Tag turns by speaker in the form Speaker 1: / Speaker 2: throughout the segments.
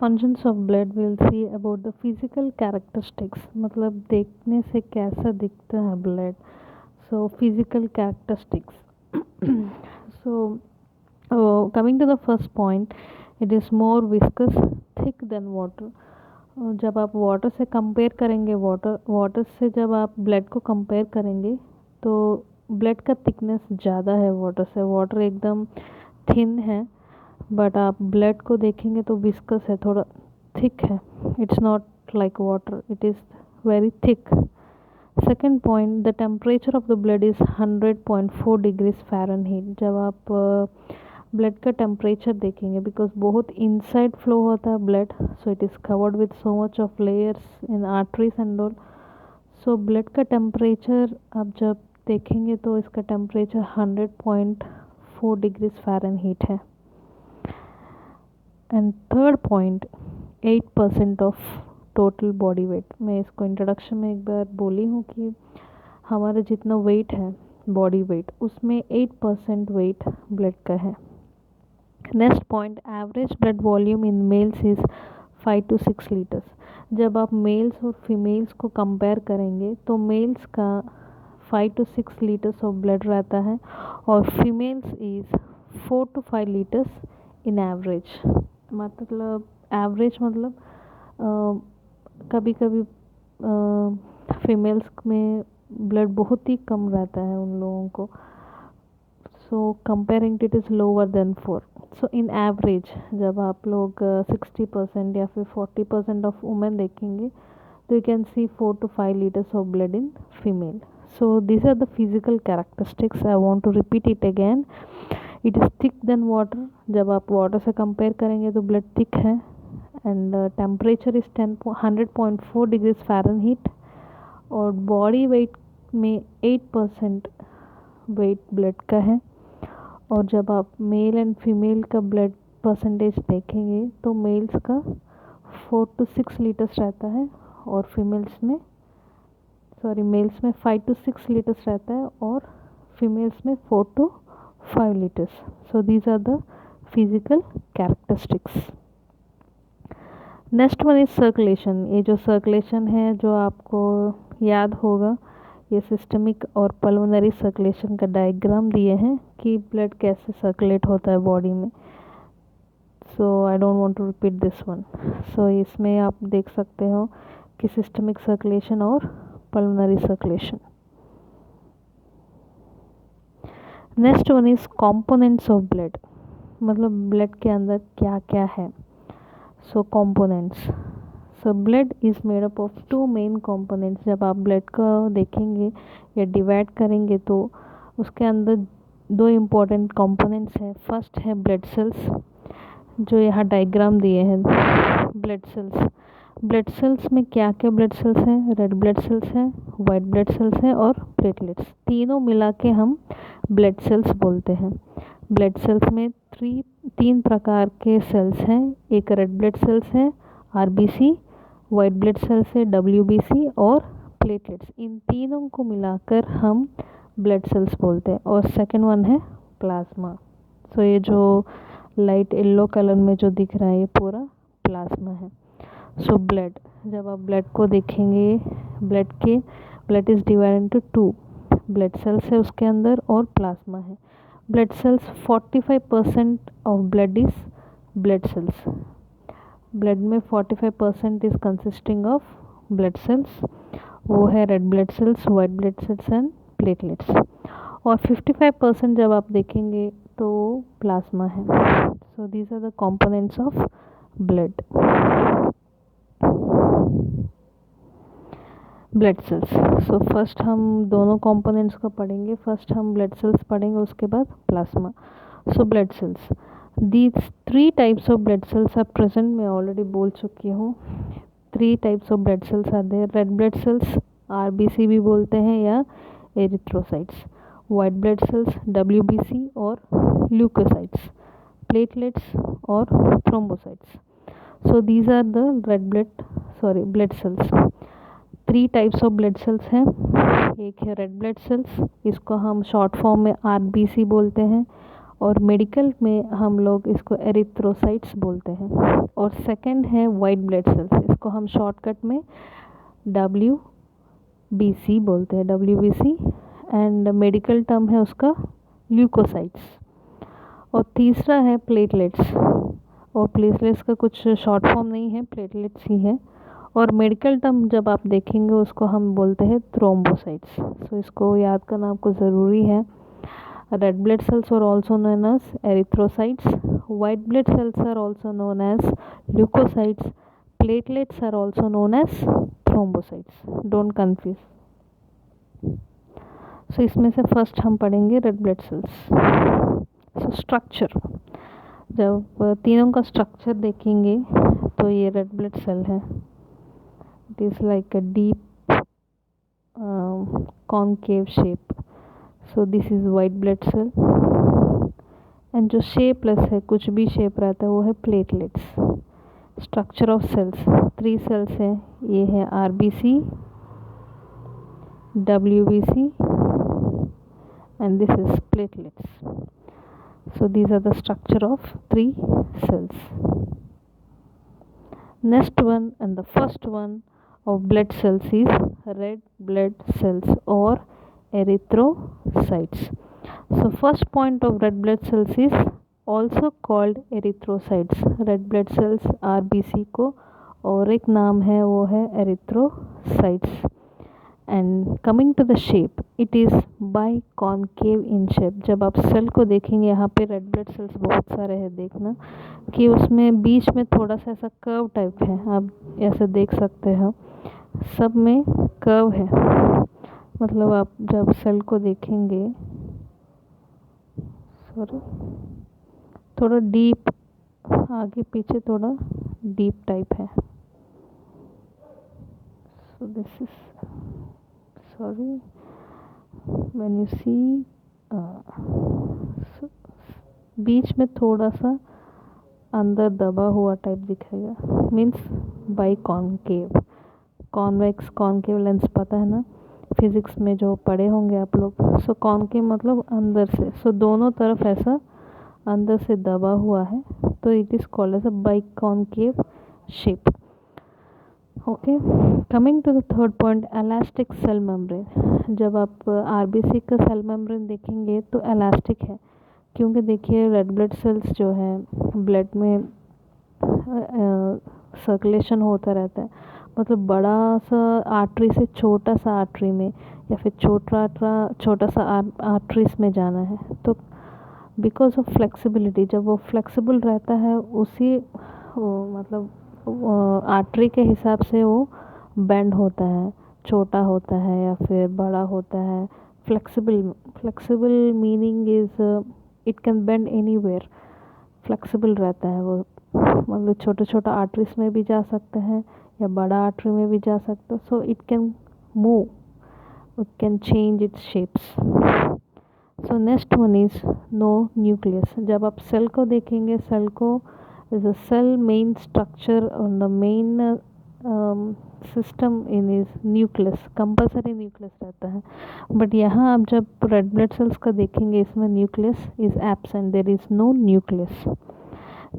Speaker 1: Functions of blood will see about the physical characteristics, मतलब देखने से कैसा दिखता है blood. So physical characteristics. So coming to the first point, it is more viscous thick than water. जब आप water से कंपेयर करेंगे, वाटर से जब आप ब्लड को कंपेयर करेंगे तो ब्लड का थिकनेस ज़्यादा है वाटर से. वाटर एकदम थिन है, बट आप ब्लड को देखेंगे तो विस्कस है, थोड़ा थिक है. It's not like water, it is very thick. Second point, the temperature of the blood is 100.4 degrees Fahrenheit. जब आप ब्लड का टेम्परेचर देखेंगे, बिकॉज बहुत इनसाइड फ्लो होता है blood, so it is covered with so much of layers in arteries and all. So blood का temperature आप जब देखेंगे तो इसका टेम्परेचर 100.4 डिग्रीज फ़ारेनहीट है. And third point, 8% of total body weight. मैं इसको इंट्रोडक्शन में एक बार बोली हूँ कि हमारा जितना वेट है बॉडी वेट, उसमें 8% वेट ब्लड का है. Next point, average blood volume in males is 5 to 6 litres. जब आप मेल्स और फीमेल्स को कंपेयर करेंगे तो मेल्स का 5 to 6 लीटर्स ऑफ ब्लड रहता है और females is 4 to 5 litres in average. मतलब एवरेज मतलब कभी कभी फीमेल्स में ब्लड बहुत ही कम रहता है उन लोगों को. सो comparing it is lower than 4. So in average जब आप लोग 60% या फिर 40% ऑफ वुमेन देखेंगे तो you can see 4 to 5 litres of blood in female. So these are the physical characteristics. I want to repeat it again. It is thick than water. जब आप water से कंपेयर करेंगे तो ब्लड थिक है. And temperature is 100.4 degrees Fahrenheit. और body weight में 8% wait blood का है. और जब आप मेल एंड फीमेल का ब्लड परसेंटेज देखेंगे तो मेल्स का 4 to 6 लीटर्स रहता है और मेल्स में 5 to 6 लीटर्स रहता है और फीमेल्स में 4 to 5 litres. So these are the physical characteristics. Next one is circulation. ये जो सर्कुलेशन है, जो आपको याद होगा, ये सिस्टमिक और पल्मोनरी सर्कुलेशन का डायग्राम दिए हैं कि ब्लड कैसे सर्कुलेट होता है बॉडी में. So I don't want to repeat this one. So इसमें आप देख सकते हो कि सिस्टमिक सर्कुलेशन और pulmonary circulation. Next one is components of blood. मतलब ब्लड के अंदर क्या क्या है. So components. So blood is made up of 2 main components. जब आप ब्लड को देखेंगे या डिवाइड करेंगे तो उसके अंदर 2 इम्पोर्टेंट कंपोनेंट्स हैं. फर्स्ट है ब्लड सेल्स, जो यहाँ डायग्राम दिए हैं. ब्लड सेल्स में क्या क्या ब्लड सेल्स हैं? रेड ब्लड सेल्स हैं, वाइट ब्लड सेल्स हैं और प्लेटलेट्स. तीनों मिला के हम ब्लड सेल्स बोलते हैं. ब्लड सेल्स में 3 प्रकार के सेल्स हैं. एक रेड ब्लड सेल्स है आरबीसी, वाइट ब्लड सेल्स है डब्ल्यूबीसी और प्लेटलेट्स. इन तीनों को मिलाकर हम ब्लड सेल्स बोलते हैं. और सेकंड वन है प्लाज्मा. सो ये जो लाइट येलो कलर में जो दिख रहा है ये पूरा प्लाज्मा है. सो ब्लड, जब आप ब्लड को देखेंगे, blood is divided into 2. Blood cells है उसके अंदर और प्लाज्मा है. Blood cells 45% of blood is blood cells. Blood में 45% is consisting of blood cells. वो है red blood cells, white blood cells and platelets. और 55% जब आप देखेंगे तो प्लाज्मा है. So these are the components of blood cells. So first हम दोनों कंपोनेंट्स को पढ़ेंगे. फर्स्ट हम ब्लड सेल्स पढ़ेंगे, उसके बाद प्लाज्मा. So blood cells, these 3 types of blood cells are present. मैं ऑलरेडी बोल चुकी हूँ. 3 types of blood cells are there. Red blood cells RBC भी बोलते हैं या erythrocytes. White blood cells WBC और ल्यूकोसाइट्स. प्लेटलेट्स और thrombocytes. So these are the blood cells. 3 types of blood cells हैं. एक है रेड ब्लड सेल्स, इसको हम शॉर्ट फॉर्म में आरबीसी बोलते हैं. और मेडिकल में हम लोग इसको एरिथ्रोसाइट्स बोलते हैं। और सेकंड है वाइट ब्लड सेल्स, इसको हम शॉर्टकट में WBC बोलते हैं, WBC, एंड मेडिकल टर्म है उसका ल्यूकोसाइट्स। और तीसरा है प्लेटलेट्स, और प्लेटलेट्स का कुछ शॉर्ट फॉर्म नहीं है, प्लेटलेट्स ही है। और मेडिकल टर्म जब आप देखेंगे उसको हम बोलते हैं थ्रोम्बोसाइट्स। सो इसको याद करना आपको ज़रूरी है। Red blood cells are also known as erythrocytes, white blood cells are also known as leukocytes, platelets are also known as thrombocytes, don't confuse. So इसमें से फर्स्ट हम पढ़ेंगे red blood cells. So structure, जब तीनों का structure देखेंगे तो ये रेड ब्लड सेल है। It is like a deep concave shape. So this is white blood cell, and जो शेपलेस है, कुछ भी शेप रहता है, वो है platelets. Structure of cells, 3 cells हैं, ये है RBC, WBC, and this is platelets. So these are the structure of 3 cells. Next one, and the first one of blood cells is red blood cells or erythrocytes. So first point of red blood cells is also called erythrocytes. Red blood cells RBC को और एक नाम है, वो है erythrocytes. And coming to the shape, it is biconcave in shape. जब आप cell को देखेंगे, यहाँ पे रेड ब्लड सेल्स बहुत सारे हैं, देखना कि उसमें बीच में थोड़ा सा ऐसा कर्व टाइप है, आप ऐसे देख सकते हो, सब में कर्व है। मतलब आप जब सेल को देखेंगे, सॉरी, थोड़ा डीप, आगे पीछे थोड़ा डीप टाइप है। So this is, sorry, when you see बीच में थोड़ा सा अंदर दबा हुआ टाइप दिखेगा, means by concave. Convex concave lens पता है ना, फिजिक्स में जो पढ़े होंगे आप लोग। सो कॉन्केव मतलब अंदर से, सो दोनों तरफ ऐसा अंदर से दबा हुआ है, तो it is called as a biconcave shape. Okay, coming to the third point, elastic cell membrane. जब आप RBC का सेल मेम्ब्रेन देखेंगे तो एलास्टिक है, क्योंकि देखिए रेड ब्लड सेल्स जो है, ब्लड में सर्कुलेशन होता रहता है, मतलब बड़ा सा आर्टरी से छोटा सा आर्टरी में, या फिर छोटा सा आर्टरीज में जाना है, तो बिकॉज ऑफ फ्लेक्सिबिलिटी, जब वो फ्लेक्सिबल रहता है, उसी मतलब आर्टरी के हिसाब से वो बेंड होता है, छोटा होता है या फिर बड़ा होता है। Flexible meaning is it can bend anywhere, flexible रहता है वो, मतलब छोटा छोटा आर्टरीज में भी जा सकते हैं या बड़ा आर्टरी में भी जा सकते हैं। So it can move, it can change its shapes. So next one is no nucleus. जब आप सेल को देखेंगे, सेल को is a cell main structure on the main system in is nucleus, compulsory nucleus रहता है। But यहाँ आप जब रेड ब्लड सेल्स का देखेंगे, इसमें nucleus is absent, there is no nucleus.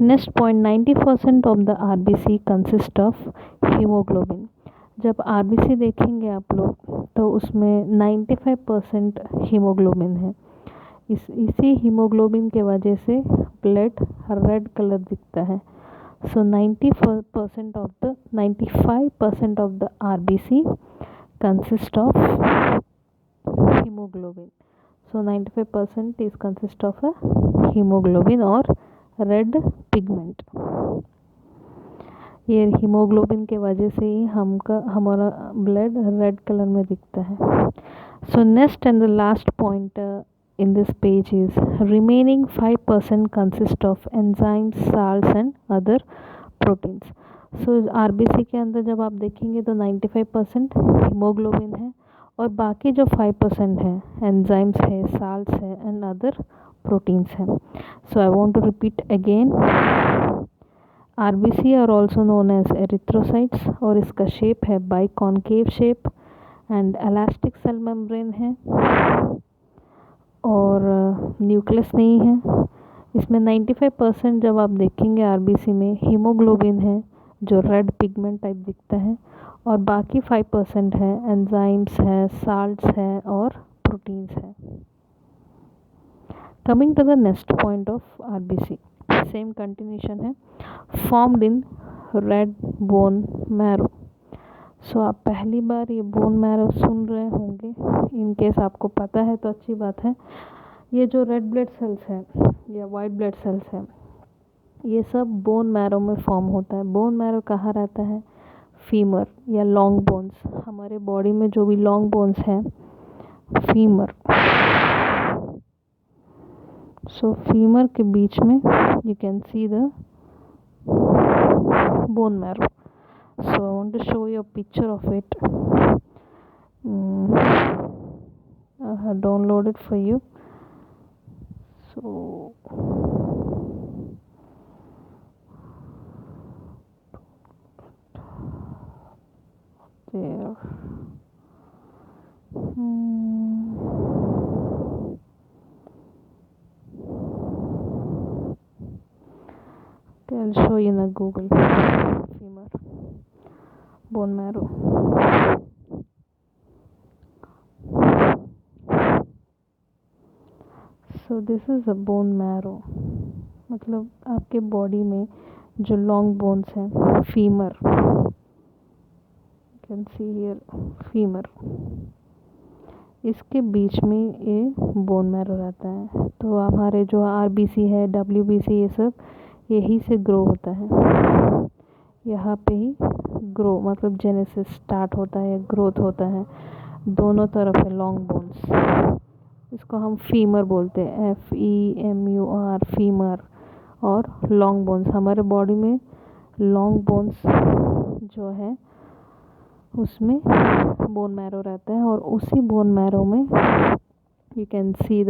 Speaker 1: Next point, 90% of the RBC consist of haemoglobin. जब RBC देखेंगे आप लोग, तो उसमें 95% हीमोग्लोबिन है। इसी हीमोग्लोबिन के वजह से ब्लड रेड कलर दिखता है। सो 95% of the RBC consist of haemoglobin. So 95% is consist of a haemoglobin और रेड पिगमेंट। ये हीमोग्लोबिन के वजह से ही हमारा ब्लड रेड कलर में दिखता है। So next and the last point in this page is remaining 5% consist of enzymes, salts and other proteins. So RBC के अंदर जब आप देखेंगे तो 95% हीमोग्लोबिन है, और बाकी जो 5% है एंजाइम्स है, साल्ट्स है एंड अदर प्रोटीन्स है। So I want to repeat again, RBC are also known as erythrocytes, और इसका शेप है biconcave shape, and elastic cell membrane है, और न्यूक्लियस नहीं है, इसमें 95% जब आप देखेंगे आरबीसी में हीमोग्लोबिन है जो रेड पिगमेंट टाइप दिखता है, और बाकी 5% है एंजाइम्स है, साल्ट्स है और प्रोटीन्स है। Coming to the next point of RBC, same continuation है, formed in red bone marrow. So आप पहली बार ये बोन मैरो सुन रहे होंगे, इन केस आपको पता है तो अच्छी बात है। ये जो रेड ब्लड सेल्स है या वाइट ब्लड सेल्स है, ये सब बोन मैरो में फॉर्म होता है। बोन मैरो कहाँ रहता है? फीमर या लॉन्ग बोन्स, हमारे बॉडी में जो भी लॉन्ग बोन्स हैं, फीमर, सो फीमर के बीच में you can see the bone marrow. So I want to show you a picture of it. I have downloaded for you. So there. Okay, I'll show you in the Google. Femur, bone marrow. So this is a bone marrow. मतलब आपके body में जो long bones हैं, femur, can see here femur, इसके बीच में ये bone marrow रहता है। तो हमारे जो आरबीसी है, डब्ल्यूबीसी, ये सब यही से ग्रो होता है, यहाँ पे ही ग्रो मतलब जेनेसिस स्टार्ट होता है, ग्रोथ होता है। दोनों तरफ है लॉन्ग बोन्स, इसको हम फीमर बोलते हैं, FEMUR, फीमर। और लॉन्ग बोन्स, हमारे बॉडी में लॉन्ग बोन्स जो है उसमें बोन मैरो रहता है, और उसी बोन मैरो में you can see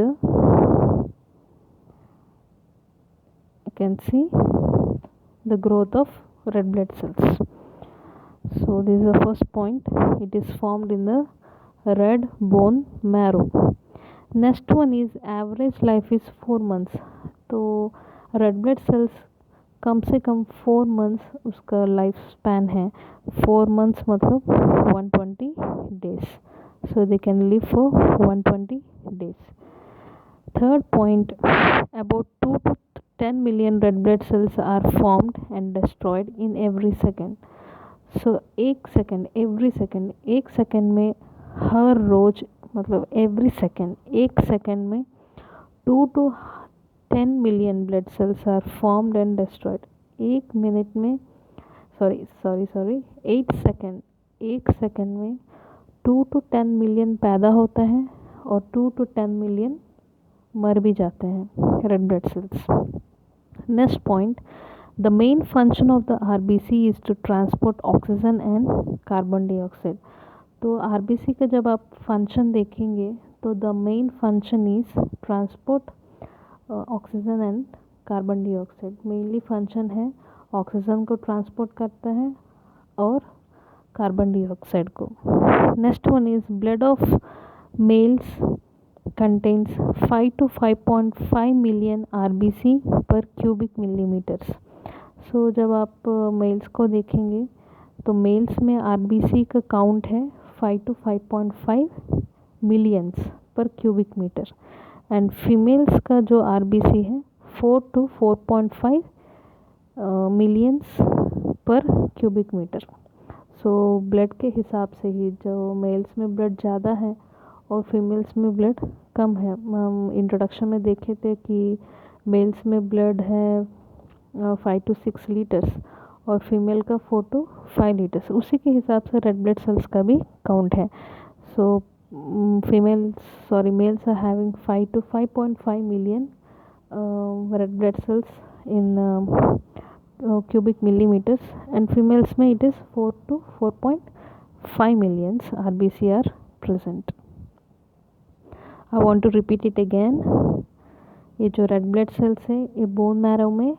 Speaker 1: the growth of red blood cells. So this is the first point, it is formed in the red bone marrow. Next one is average life is 4 months. तो red blood sales कम से कम 4 months उसका life span है। 4 months मतलब 120 days, so they can live for 120 days. Third point, about 2 to 10 million red blood cells are formed and destroyed in every second. So एक second में हर रोज मतलब every second, एक second में 2 to 10 million blood cells are formed and destroyed. एक minute में sorry 8 second में 2 to 10 million पैदा होता है और 2 to 10 मिलियन मर भी जाते हैं red blood cells. Next point, the main function of the RBC is to transport oxygen and carbon dioxide. तो आरबीसी का जब आप फंक्शन देखेंगे तो the main function is transport oxygen and carbon dioxide. Mainly function है oxygen को transport करता है और कार्बन डाइऑक्साइड को। Next one is blood of males contains 5 to 5.5 million RBC per cubic millimeters. So जब आप मेल्स को देखेंगे तो मेल्स में आरबीसी का काउंट है 5 to 5.5 मिलियंस पर क्यूबिक मीटर, एंड फीमेल्स का जो आरबीसी है 4 to 4.5 मिलियंस पर क्यूबिक मीटर। सो ब्लड के हिसाब से ही जो मेल्स में ब्लड ज़्यादा है और फीमेल्स में ब्लड कम है। हम इंट्रोडक्शन में देखे थे कि मेल्स में ब्लड है 5 to 6 लीटर्स और फीमेल का 4 to 5 लीटर्स। उसी के हिसाब से रेड ब्लड सेल्स का भी काउंट है। So males are having 5 to 5.5 million red blood cells in cubic millimeters, and females में it is 4 to 4.5 millions RBC are present. I want to repeat it again. ये जो red blood cells है ये bone marrow में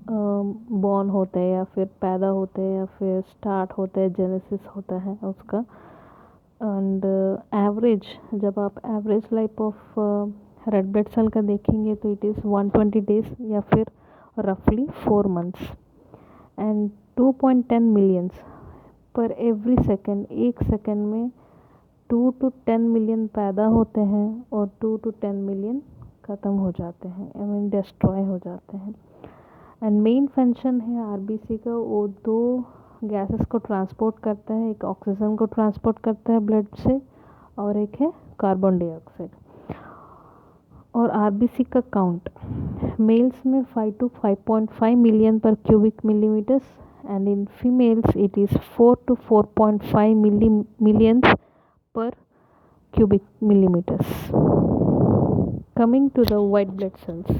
Speaker 1: born होते हैं या फिर पैदा होते हैं या फिर स्टार्ट होते हैं, जेनेसिस होता है उसका। एंड एवरेज, जब आप average life of red blood cell का देखेंगे तो इट इज़ 120 डेज या फिर रफली 4 मंथ्स। एंड 2.10 मिलियंस पर एवरी सेकेंड, एक सेकेंड में 2 to 10 मिलियन पैदा होते हैं और 2 to 10 मिलियन ख़त्म हो जाते हैं, आई मीन डिस्ट्रॉय हो जाते हैं। एंड मेन फंक्शन है आरबीसी का, वो दो गैसेस को ट्रांसपोर्ट करता है, एक ऑक्सीजन को ट्रांसपोर्ट करता है ब्लड से और एक है कार्बन डाइऑक्साइड। और आरबीसी का काउंट मेल्स में 5 to 5.5 मिलियन पर cubic millimetres and in females it is 4 to 4.5 millions per cubic millimeters. Coming to the white blood cells.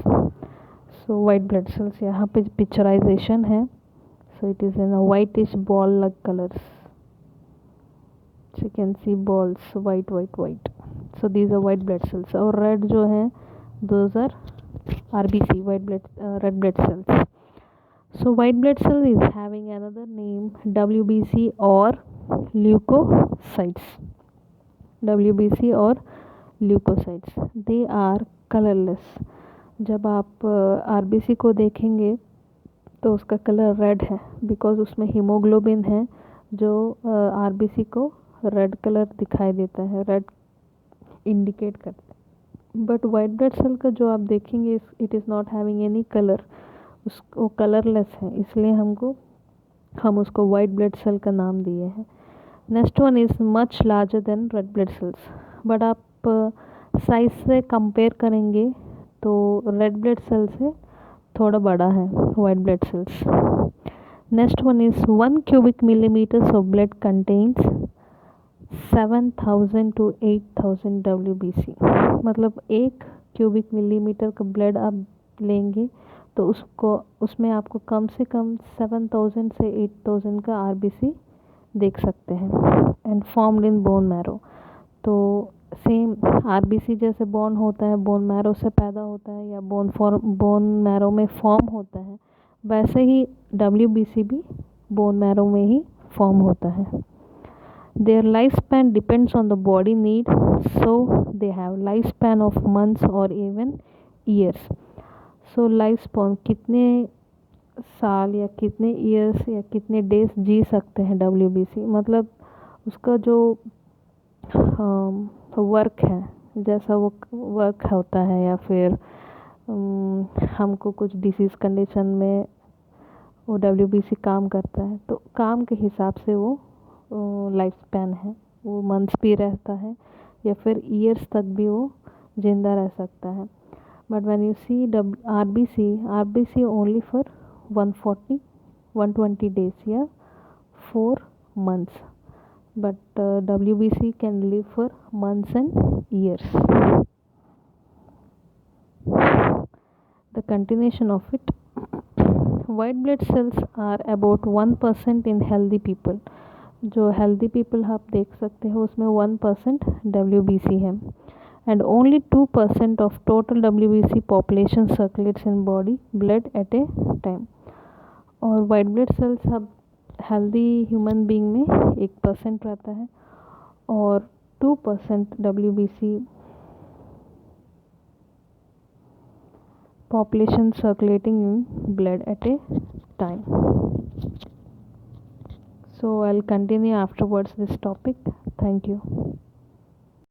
Speaker 1: So white blood cells यहाँ पे पिक्चराइजेशन है. So it is in a whitish ball like colors. So you can see balls white. So these are white blood cells. और red जो है those are RBC red blood cells. So white blood cell is having another name WBC or leukocytes. WBC और leukocytes, they are colourless. जब आप RBC को देखेंगे तो उसका कलर रेड है बिकॉज उसमें हीमोग्लोबिन है जो आरबीसी को रेड कलर दिखाई देता है, रेड इंडिकेट करता है। बट वाइट ब्लड सेल का जो आप देखेंगे it is not having any colour, वो कलरलेस है, इसलिए हम उसको वाइट ब्लड सेल का नाम दिए हैं। Next one is much larger than red blood sales, but आप साइज से कंपेयर करेंगे तो रेड ब्लड सेल से थोड़ा बड़ा है white blood cells. Next one is 1 cubic millimeters of blood contains 7,000 to 8,000 WBC। मतलब 1 क्यूबिक मिलीमीटर का ब्लड आप लेंगे तो उसमें आपको कम से कम 7,000 से 8,000 का आरबीसी देख सकते हैं। And formed in bone marrow, तो सेम आरबीसी जैसे बोन होता है, बोन मैरो से पैदा होता है या बोन मैरो में फॉर्म होता है, वैसे ही डब्ल्यूबीसी भी बोन मैरो में ही फॉर्म होता है। Their life span depends on the body need, so they have life span of months और even years. So life span कितने साल या कितने ईयर्स या कितने डेज जी सकते हैं डब्ल्यूबीसी, मतलब उसका जो वर्क है, जैसा वो वर्क होता है या फिर हमको कुछ डिसीज़ कंडीशन में वो डब्ल्यूबीसी काम करता है, तो काम के हिसाब से वो लाइफ स्पैन है, वो मंथ्स भी रहता है या फिर ईयर्स तक भी वो जिंदा रह सकता है। But when you see RBC only for 120 days या 4 months, but WBC can live for months and years. The continuation of it. White blood cells are about 1% in healthy people. जो healthy people आप देख सकते हो उसमें 1% WBC है, and only 2% of total WBC population circulates in body blood at a time. और white blood sales अब healthy human being में 1% रहता है और 2% WBC population circulating in blood at a time. So I'll continue afterwards this topic. Thank you.